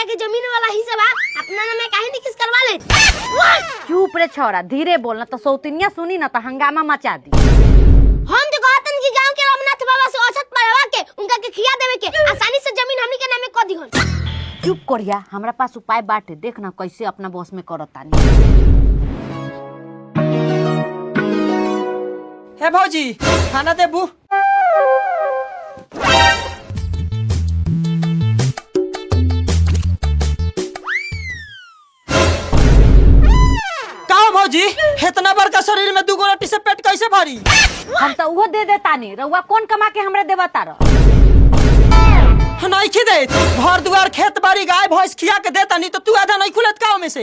चाचा की जमीन वाला हिस्सा बा अपना नाम में काहे नहीं किस करवा ले। चुप रे छोरा, धीरे बोलना तो सौतिनिया सुनी ना तो हंगामा मचा दी। हम तो कहतन कि गांव के रामनाथ बाबा से औसत पढ़वा के उनका के खिया देवे के आसानी से जमीन हमनी के नामे क दिहन। चुप करिया, हमरा पास उपाय बाटे, देखना कैसे अपना बॉस में करतानी। हे भौजी खाना देबू। भौजी इतना बड़का शरीर में 2 रोटी से पेट कैसे भरी? हम तो वो दे देतानी, रउआ कौन कमा के हमरा देवता रह? नहीं खी दे, घर दुआर खेत बाड़ी गाय भैंस खिया के देता नहीं तो तू आधा नहीं खुलत गाँव में से।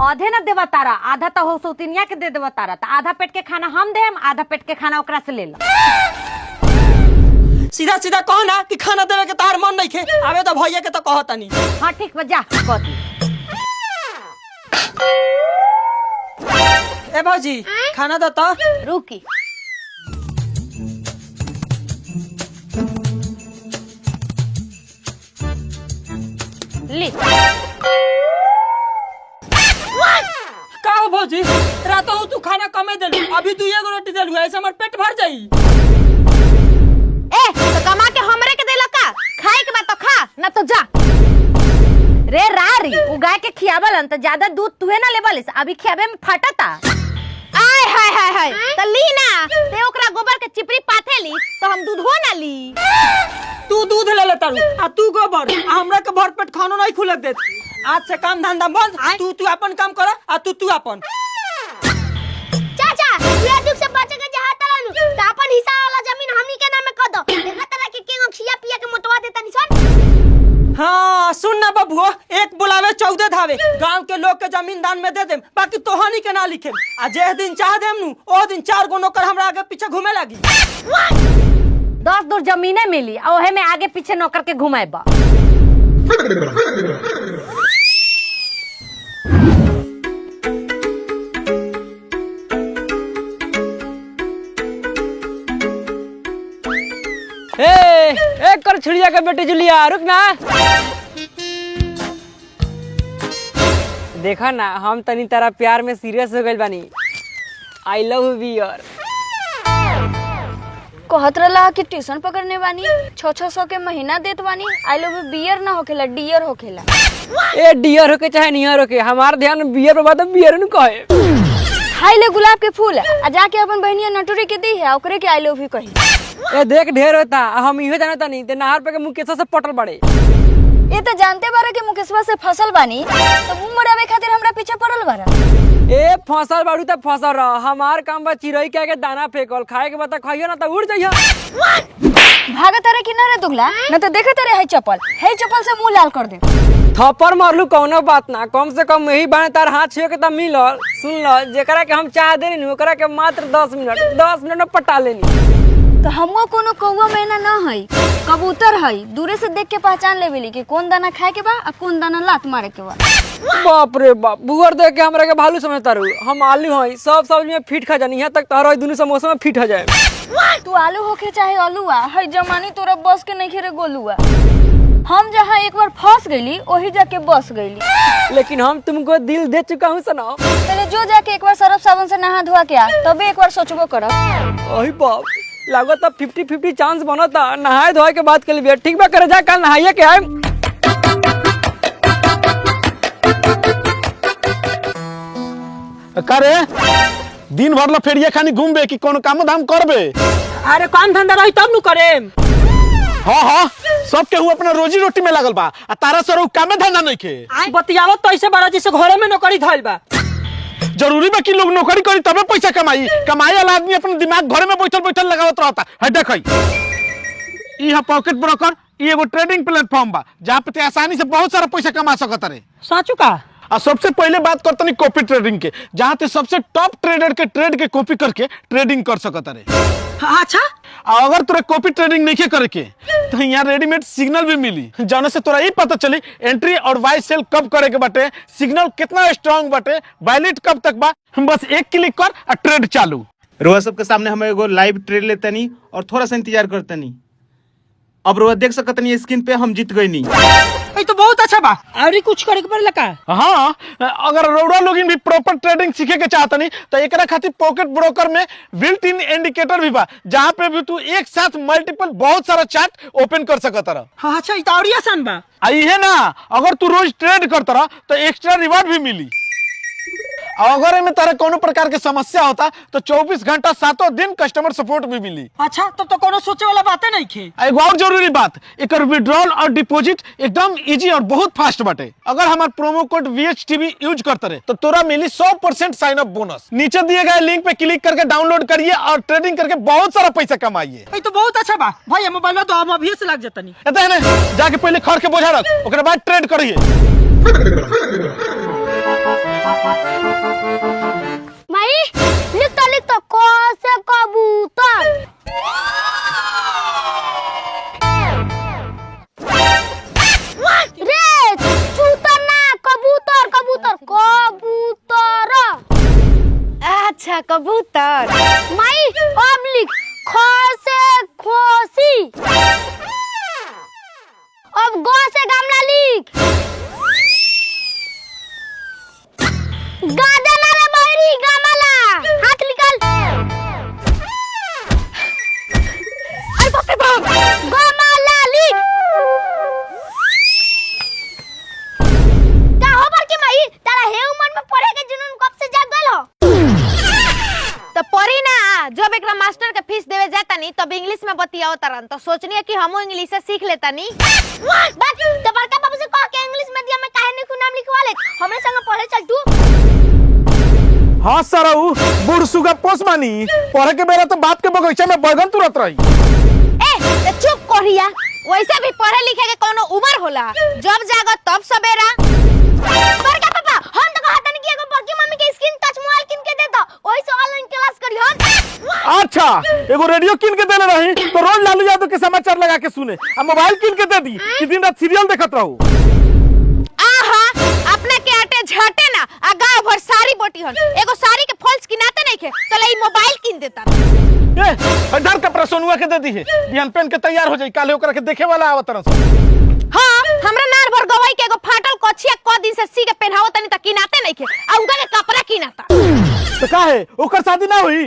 आधे न देवा तारा, आधा तो हो सौतिनिया के दे देवा तारा। तो आधा पेट के खाना हम देम, आधा पेट के खाना ओकरा से ले लो। सीधा सीधा कहो ना कि खाना देवे के तार मन नहीं खे, आवे तो भैया के तो कहता नहीं। हाँ ठीक बा, जा कह। ए भौजी खाना दो तो। रुकी ली। का हो भौजी रात हो तू खाना कमे देलू, अभी 2 रोटी देलू, ऐसे हमर पेट भर जाई। ए तो कमा के हमरे के देला का? खाए के बाद तो खा, ना तो जा। रे रारी उ गाय के खियावलन तो ज्यादा दूध तुहे ना लेबलिस, अभी खियाबे में फटता। आय हाय हाय हाय त ली ना, ते ओकरा गोबर के चिपरी पाथेली तो हम दूध हो ना ली। तू दूध ले लेता रू आ तू गोबर, हमरा के भर पेट खानो नहीं खुलत देत। आज से काम धंधा बंद, तू अपन काम कर आ तू अपन। चाचा ये दुख से बचे के जहां तरनु त अपन हिस्सा वाला जमीन हमनी के नाम में क दो। देखा तरह के केंगो खिया पिया के मोटवा देता निसन। हाँ सुन ना बबुओ, एक बुलावे 14 धावे, गांव के लोग के जमीन दान में दे देम, बाकी तोहानी के ना लिखे। आ जे दिन चाह देम नु ओ दिन 4 गो नौकर हमरा आगे पीछे घूमे लगी। 10 दूर जमीने मिली और ओहे में आगे पीछे नौकर के घुमाएबा। एक कर छुड़िया के बेटी जुलिया रुक ना। देखा ना हम तनी तारा प्यार में सीरियस हो गइल बानी। I love beer. कहत रहा कि ट्यूशन पकड़ने बानी, 600 के महीना देत बानी। आई लव बियर ना होखेला, डियर होखेला। ए डियर होके चाहे नियर होके, हमार ध्यान बियर पे बात बियर न कहे। हाय ले गुलाब के फूल आ जाके अपन बहनिया नटुरी के दी है, ओकरे के आई लव यू कही। ए देख ढेर होता, हम इहो जानता नहीं ते नहर पे के मुकेशवा से पटल बड़े। ये तो जानते बारे कि मुकेशवा से फसल बानी, तो मुंह मरावे खातिर हमरा पीछे पड़ल बारा। ए फसल बाड़ू त फसल रह, हमार काम बा चिरई के आगे दाना फेकल, खाए के बता खइयो ना त उड़ जइयो। भागत रे कि ना रे दुगला, न तो देखत रे है चप्पल से मुंह लाल कर दे। थप्पड़ मारलू कौनो बात ना, कम से कम यही बाने तार हाथ छुए के त मिलल। सुन ल, जेकरा के हम चाह देनी ओकरा के मात्र 10 मिनट में पटा लेनी। तो हमको कोनो कौवा मैना ना है, कबूतर है। दूरे से देख के पहचान लेबेली कि कौन दाना खाए के बा और कौन दाना लात मारे के बा। बाप रे बाप, बुअर देख के हमरा के भालू समझता रहू। हम आलू हई, सब सब्जी में फिट खा जानी, यहाँ तक तारो दोनों समोसा में फिट हो जाए। तू आलू होके चाहे अलुआ है, जमानी तोरा बस के नहीं खेरे गोलुआ। हम जहाँ एक बार फंस गईली वही जाके बस गईली। लेकिन हम तुमको दिल दे चुका हूँ सना। पहले जो जाके एक बार सरफ साबुन से नहा धोआ के आ, तबे एक बार सोचबो करब। ओही बाप, लागत 50-50 चांस बनता। नहाए धोए के बात के लिए ठीक बा, करे जा कल नहाइए के आए। करे दिन भर ला फेरिया खानी घूमबे कि कोनो काम धाम करबे? अरे काम धंधा रही तब नु करे। हाँ हाँ सब केहू अपना रोजी रोटी में लागल बा, आ तारा सर कामे धंधा नहीं खे। बतियावत तो ऐसे बड़ा जैसे घरे में नौकरी धइल बा। जरूरी बा कि लोग नौकरी करी तबे पैसा कमाई वाला आदमी अपना दिमाग घरे में बैठल बैठल लगावत रहता है। देखई ई है पॉकेट ब्रोकर, ई एगो ट्रेडिंग प्लेटफॉर्म बा जहाँ पे आसानी से बहुत सारा पैसा कमा सकत रे। साचू का? और सबसे पहले बात करते नहीं कॉपी ट्रेडिंग के, जहाँ ते सबसे टॉप ट्रेडर के ट्रेड के कॉपी करके ट्रेडिंग कर सकत रे। अच्छा, और अगर तोरा कॉपी ट्रेडिंग नहीं करे के तो यहाँ रेडीमेड सिग्नल भी मिली, जाने से तोरा ये पता चली एंट्री और बाय सेल कब करे के बाटे, सिग्नल कितना स्ट्रांग बाटे, वैलिड कब तक बा। हम बस एक क्लिक कर और ट्रेड चालू। रोआ सबके सामने हम एगो लाइव ट्रेड लेतनी और थोड़ा सा इंतजार करतनी। अब रोआ देख सकतनी स्क्रीन पे हम जीत गई नहीं। ये तो बहुत अच्छा बा। और कुछ करे के पड़ेला का? हाँ, अगर रउरा लोग भी प्रॉपर ट्रेडिंग सीखे के चाहता नहीं तो एकरा खातिर पॉकेट ब्रोकर में बिल्ट इन इंडिकेटर भी बा, जहाँ पे भी तू एक साथ मल्टीपल बहुत सारा चार्ट ओपन कर सकता रहा। हाँ अच्छा, ये तो और आसान बा। आई है ना, अगर तू रोज ट्रेड करता रहा तो एक्स्ट्रा रिवार्ड भी मिली। और अगर इनमें तारा कोनो प्रकार की समस्या होता तो 24 घंटा 7 दिन कस्टमर सपोर्ट भी मिली। अच्छा, तब तो कोनो सोचे वाला बातें नहीं खे। एगो और जरूरी बात, एकर विड्रॉल और डिपॉजिट एकदम इजी और बहुत फास्ट बाटे। अगर हमार प्रोमो कोड VHTV यूज करते रहे तो तोरा मिली 100% साइन अप बोनस। नीचे दिए गए लिंक पे क्लिक करके डाउनलोड करिए और ट्रेडिंग करके बहुत सारा पैसा कमाइए। ये तो बहुत अच्छा बा भाई, मोबाइल तो हम अभी से लग जाता नहीं। जाके पहले खर के बोझा रख, ओकरे बाद ट्रेड करिए। माई लिख तो क से कबूतर। रे चूतर ना, कबूतर कबूतर कबूतर। अच्छा कबूतर। माई अब लिख ख से खोसी। अब ग से गमला लिख। गादना रे बहरी गमला, हाथ निकाल। अरे बाप रे बाप, गमला लिख। का हो बर के माई, तारा हे उम्र में पढ़े के जुनून कब से जाग गल हो? तो परी ना, जब एकरा मास्टर के फीस देवे जाता नहीं तब इंग्लिश में बतियाओ तरन, तो सोचनी है कि हमो इंग्लिश से सीख लेता नहीं। बस तो बड़का बाबू से कह के इंग्लिश मीडियम में काहे नहीं नाम लिखवा ले, हमरे संग पढ़े चल तू। हाँ सरऊ, बूढ़ सुगा पोस मानी, पढ़े के बेरा तो बाप के बगीचा में बैगन तुरत रही। ए चुप कोरिया, वैसे भी पढ़े लिखे के कोनो उम्र होला, जब जागो तब सवेरा। बड़का पापा, हम तो कहत नहीं कि एगो बड़की मम्मी के स्क्रीन टच मोबाइल किन के दे दो, ओही से ऑनलाइन क्लास करी हम। अच्छा, एगो रेडियो किन के देले रही तो रोज लालू यादव के समाचार लगा के सुने, अब मोबाइल किन के दे दी कि दिन रात सीरियल देखत रहू। आहा, अपने के आटे झटे ना, आ गांव भर सारी बोटी हन, एगो साड़ी के फॉल्स किनाते नहीं खे, तो लई मोबाइल किन देता। ए, डर कपड़ा सोनुआ के दे दी है, बिहान पहन के तैयार हो जाई, काले ओकरा के देखे वाला आवत रह। हाँ, हमरा नार भर गवाई के एगो फाटल कछिया क दिन से सी के पहनावत नहीं त किनाते नहीं खे, आ उनका के कपड़ा किनाता। तो काहे ओकर शादी ना हुई?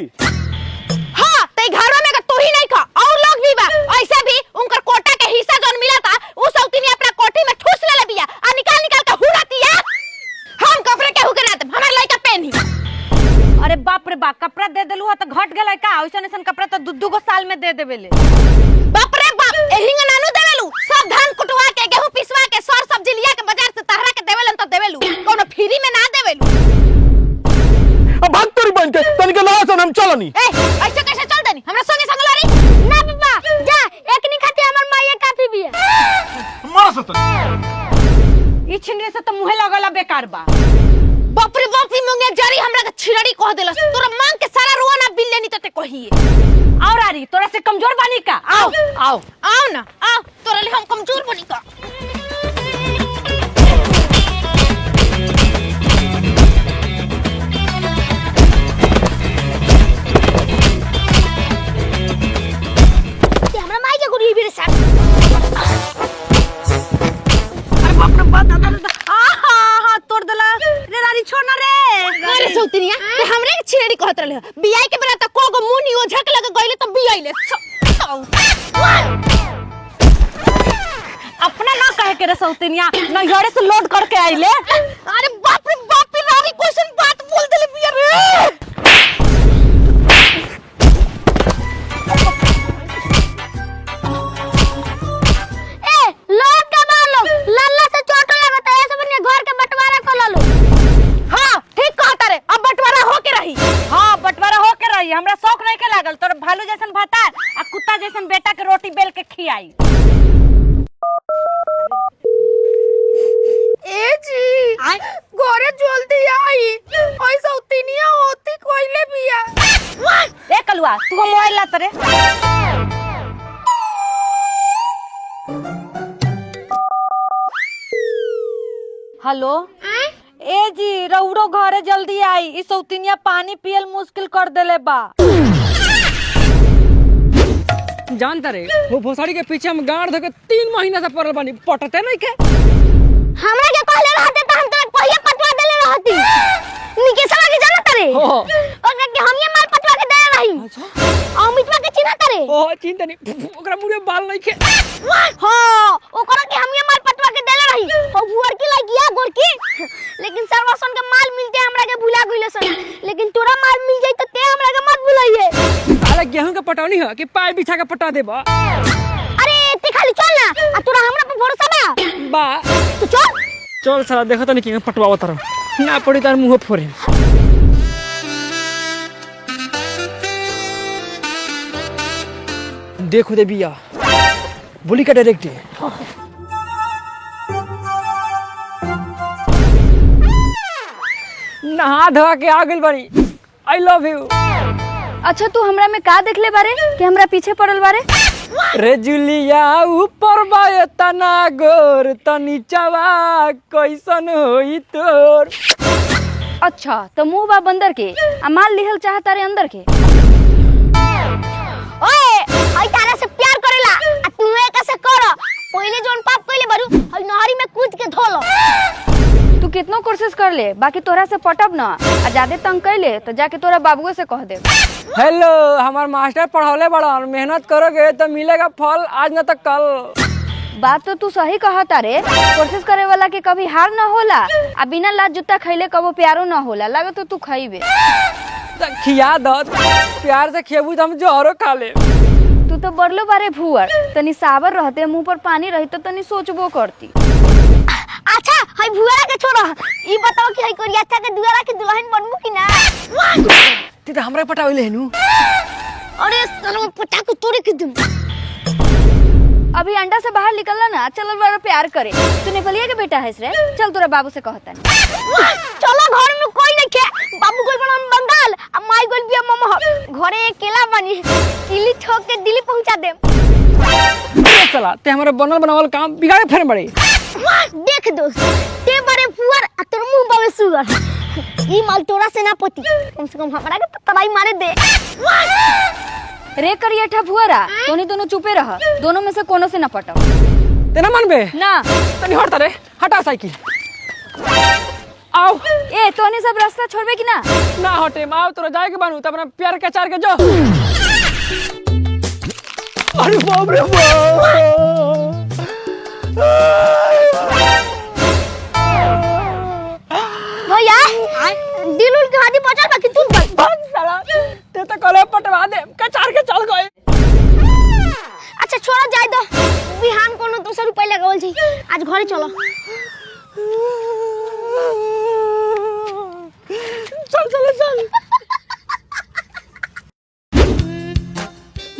हाँ, ते घर में तू ही नहीं खा, और लोग भी बा, ऐसे भी उनकर कोटा के हिस्सा जोन मिला था, उ सौतीनी अपना कोठी में ठूस ले बिया, आ निकाल निकाल के हुड़ातिया। हम कपड़े के हुके नाते हमर लइका पहनी। अरे बाप रे बाप, कपड़ा दे देलु ह त घट गेलै का? ओइसन ऐसन कपड़ा तो दू गो साल में दे देबेले। बाप रे बाप, एहिंग नानू देवेलु, सब धान कुटवा के गेहूं पिसवा के सर सब्जी लिया के बाजार से तहरा के देवेलन तो देवेलु, कोनो फ्री में ना देवेलु। अब भाग तोरी बन के तनिके लाओ सन, हम चलनी। ए, ऐसे कैसे चल देनी? हमरा संगे संग लड़ी ना पापा, जा एकनी खाती हमर माईए काफी भी है। मार सत। ई छिंडे से तो मुहे लगला बेकार बा। बाप रे बाप, ई मुंगे जरी हमरा के छिरड़ी कह देलस, तोरा मांग के सारा रुआ ना बिल लेनी तते कहिए। और आरी, तोरा से कमजोर बानी का? आओ आओ आओ ना, आओ, तोरा ले हम कमजोर बानी का। ते हमरा माई के गुड़ी भी रे साथ। अरे बाप रे बाप, दादा दादा, आहा हा तोड़ देला रे रानी, छोड़ ना रे। अरे सौतिनिया, ते हमरे के छिरड़ी कहत रहले, बियाई के बेरा त कोगो मुनी ओझा के लगे गइले त बियाइले। अपना ना कहे के रे सौतिनिया, नैहरे से लोड करके आइले। अरे बाप रे बाप, रानी क्वेश्चन बात बोल देले बिया रे। लोग के बालो लल्ला से चोट लगत है, ऐसे बनिए घर के बंटवारा कर लो। हाँ ठीक कहता रे, अब बंटवारा हो के रही। हाँ बंटवारा हो के रही, हमरा शौक नहीं के लागल, तोर भालू जैसन भाता आ कुत्ता जैसन बेटा के रोटी बेल के खियाई। ए जी, घरे जल्दी आई, ऐसा उतनिया होती कोइले बिया। ए कलुआ, तू मोबाइल ला तरे। हेलो, ए जी रउरो घरे जल्दी आई, ई सौतिनिया पानी पियल मुश्किल कर देले बा। जानता रे, वो भोसड़ी के पीछे हम गाड़ धके 3 महीना से पड़ल बानी, पटते नहीं के। ओकरा के हम ये माल पटवा के दे रही अमितवा के चिन्ह करे ओ चिंता नहीं ओकरा मुंह में बाल नहीं खे हां ओकरा के हम ये माल पटवा के दे रही हो भुअर की लगिया गोरकी लेकिन सर्वसन के माल मिलते हमरा के भुला गइले सन लेकिन तोरा माल मिल जाई त ते हमरा के मत भुलाइए साला गेहूं के पटौनी है कि पाय बिछा के पटा देबा अरे ते खाली चल ना आ तोरा हमरा पे भरोसा बा तू चल चल साला देखो तो नहीं कि पटवावा तार ना पड़ी तार मुंह फोड़े देखो दे बिया बोली का डायरेक्ट नहा धोआ के आ गइल बारी आई लव यू अच्छा तू हमरा में का देखले बारे कि हमरा पीछे पड़ल बारे? रे जुलिया ऊपर बाय तना गोर तनी चवा कैसन होई तोर अच्छा तो मुंह बा बंदर के आ माल लिहल चाहता रे अंदर के ओए हई तारा से प्यार करेला आ तू एक से कर पहले जोन पाप कइले बारू हई नहरी में कूद के धोलो तू कितनो कोशिश कर ले बाकी तोरा से पटब ना आ ज्यादा तंग कैले तो जाके तोरा बाबुओ से कह दे। हेलो हमार मास्टर पढ़ावले बड़ा मेहनत करोगे तो मिलेगा फल आज न तो कल। बात तो तू सही कहता रे कोशिश करे वाला के कभी हार ना होला आ बिना लाज जूता खैले कबो प्यारो ना होला लगे तो तू खइबे खिया दो प्यार से खेबू तो हम जोरो खा ले। तू तो बरलो बारे भुअर तनी साबर रहते मुंह पर पानी रही तो तनी सोचबो करती। अच्छा हई भुआरा के छोड़ो ई बताओ कि हई कोरियाचा के दुआरा के दुल्हन बनबू कि ना ती तो हमरा पटावले हेनु अरे सनो पटा को तोड़े के दूं अभी अंडा से बाहर निकलना ना चल बड़ा प्यार करे तू नेपालिया के बेटा है रे चल तोरा बाबू से कहता चलो घर में कोई नहीं के बाबू गोल बना बंगाल आ माई गोल बिया मम्मा घरे अकेला बनी किली ठोक के दिल्ली पहुंचा दे चला ते हमारा बनल बनावल काम बिगाड़े फिर बड़े देख दोस्त ते बड़े फुअर आ तोर मुंह बावे सुअर ई माल तोरा से ना पति कम से कम हमरा के तड़ाई मारे दे रे करिया ठा भुअरा तोनी दोनों चुपे रह दोनों में से कोनो से ना पटाओ तेना मानबे ना तनी हट रे हटा साइकिल आओ ए तोनी सब रास्ता छोड़बे कि ना ना हटे माओ तोरा जाए के बानू त अपना प्यार के चार के जो अरे बाप रे भैया दिलुल के हाथी बचल बाकी तू बस साला ते तो कले पटवा दे के चार के चल गए। अच्छा छोड़ो जाय दो बिहान कोनो दूसरा रुपया लगावल छी आज घरे चलो चल चल चल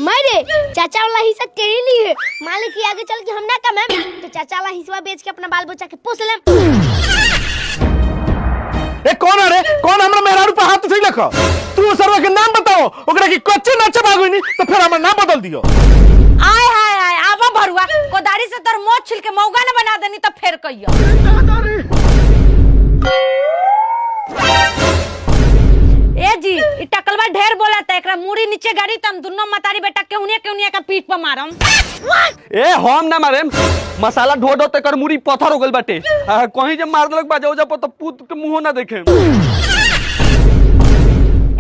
मेरे चाचा वाला हिस्सा तेरे लिए मालिक के आगे चल के हम ना कमाए तो चाचा वाला हिस्सा बेच के अपना बाल बच्चा के पोस ले। ए कौन है रे कौन हमरा मेहरारू पे हाथ उठै लखो तू सरवा के नाम बताओ ओकरा की कच्चे ना चबागोनी तो फिर हमर नाम बदल दियो। आय हाय हाय आवा भरुआ कोदारी से तोर मोछ छिल के मौगा न बना देनी तो फेर कहियो। ए जी ई टकलवा ढेर बोलत है एकरा मुड़ी नीचे गाड़ी तम दुनो मतारी बेटा केउनिया का पीठ पर मारम। ए हम ना मारे मसाला ढो ढो तकर मुड़ी पत्थर हो गइल बाटे कहीं जे मार देलक बाजे ओजा पर तो पूत के मुंह ना देखे।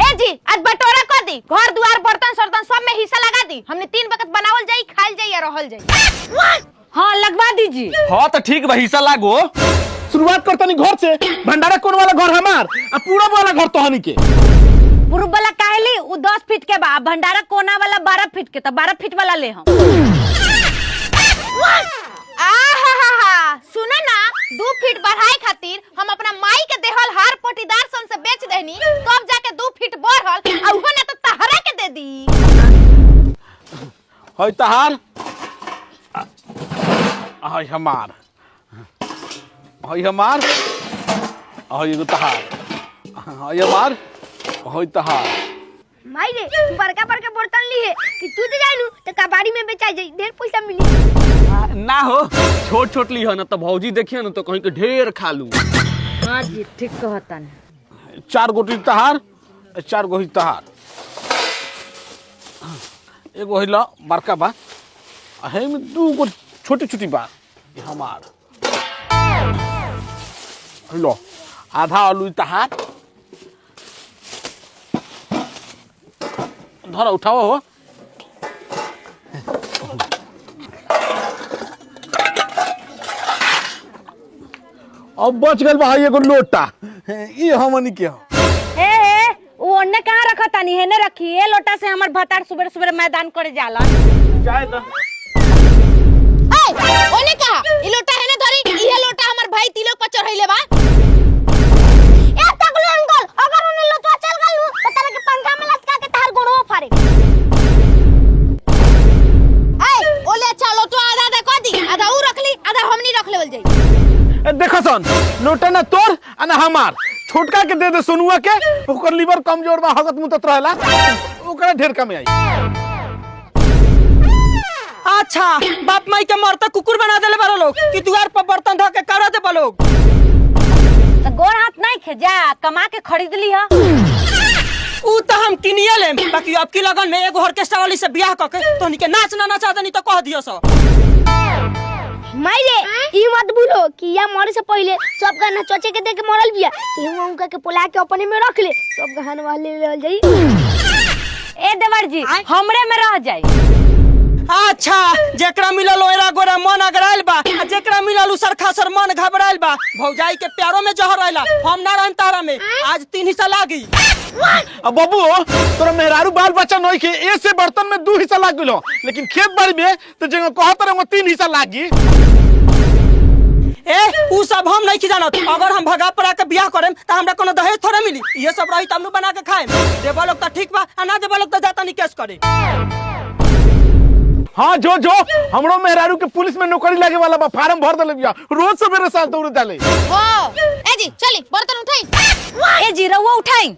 ए जी आज बटोरा कर दी घर दुआर बर्तन सर्तन सब में हिस्सा लगा दी हमने 3 वक्त बनावल जाई खाइल जाई या रहल जाई। हां लगवा दीजिए। हां तो ठीक बा हिस्सा लागो शुरुआत करतनी घर से भंडारा कौन वाला घर हमार आ पूरा वाला घर तोहनी के पुरुष वाला काहेली उ 10 फीट के बा भंडारा कोना वाला 12 फीट के तो 12 फीट वाला ले हम। सुना ना 2 फीट बढ़ाए खातिर हम अपना माई के देहल हार पोटीदार सन से बेच देनी तब जाके 2 फीट बढ़ल आ उहो ने तो तहरा के दे दी। हई तहार हई हमार हई हमार हई एगो तहार हई हमार हई तहार माई रे बड़का बड़का बर्तन लिए कि तू दे जाइलू तो कबाड़ी में बेचा जाई ढेर पैसा मिली ना हो छोट छोट ली हो ना तो भौजी देखिए ना तो कहीं के ढेर खा लू। हां जी ठीक कहतन 4 गोटी तहार 4 गोही तहार एगो हिला बड़का बा है में 2 गो छोटी छोटी बा हमार लो आधा आलू तहार धरा उठाओ हो। अब बच गल भाई एगो लोटा, ये हमनी के हो। ए वो ओन्ने कहाँ रखा तानी हेने रखी ए लोटा से हमर भतार सुबह सुबह मैदान करे जाला। जाए तो ओने कहा ई लोटा हेने धरी ये लोटा हमर भाई तिलक पर चढ़ैले बा। ए तगले अंकल अगर उन्हें लोटवा चल गलू तो तेरे के पंखा में लटका के तार गोड़ो फाड़े। ए ओले अच्छा लोटवा आधा आधा कर दी, आधा ऊ रखली आधा हमनी रख लेवल जाई। देखो सन, लोटा ना तोर आ ना हमार, छोटका के दे दे सोनुआ के, ओकर लीवर कमजोर बा, हगत मुतत रहेला, ओकरा ढेर कम आई। अच्छा बाप माई के मरता कुकुर बना देले बारो लोग कि द्वार पर बर्तन धो के करा दे लोग। तो गोर हाथ नहीं खे जा कमा के खरीद ली हा। ऊ तो हम किनिए लेम, बाकी अब की लगन में एगो ऑर्केस्ट्रा वाली से बियाह क के तोनी के नाच ना नचा देनी तो कह दियो सो। माइले ई मत भूलो कि या मरे से पहले सब गाना चचे के दे के मरल बिया कि हम उनका के पोला के अपने में रख ले, सब गहन वाले ले जाई। ए देवर जी हमरे में रह जाई। अच्छा जेकरा मिलल ओरा गोरा मन अगराइल बा, आ जेकरा मिलल उसर खासर मन घबराइल बा। भौजाई के प्यारो में जहर आइला, हम ना रहन तारा में, आज 3 हिस्सा लागी। अब बाबू तोरा मेहरारू बाल बच्चा नहीं के ए से बर्तन में 2 हिस्सा लाग गेलो, लेकिन खेत बाड़ी में तो जगह कहत रहे 3 हिस्सा लागी। ए ऊ सब हम नहीं जानत, अगर हम भगा पड़ा के बियाह करेम त हमरा कोनो दहेज थोड़े मिली। ये सब रही तब नु बना के खाएम, देबा लोग त ठीक बा, आ ना देबा लोग त जाता नहीं केस करे। हाँ जो जो हमरो मेहरारू के पुलिस में नौकरी लागे वाला बा, फार्म भर देले बिया, रोज सवेरे साल दौड़ डाले। ओ ए जी चली बर्तन उठाई। ए जी रहुआ उठाई।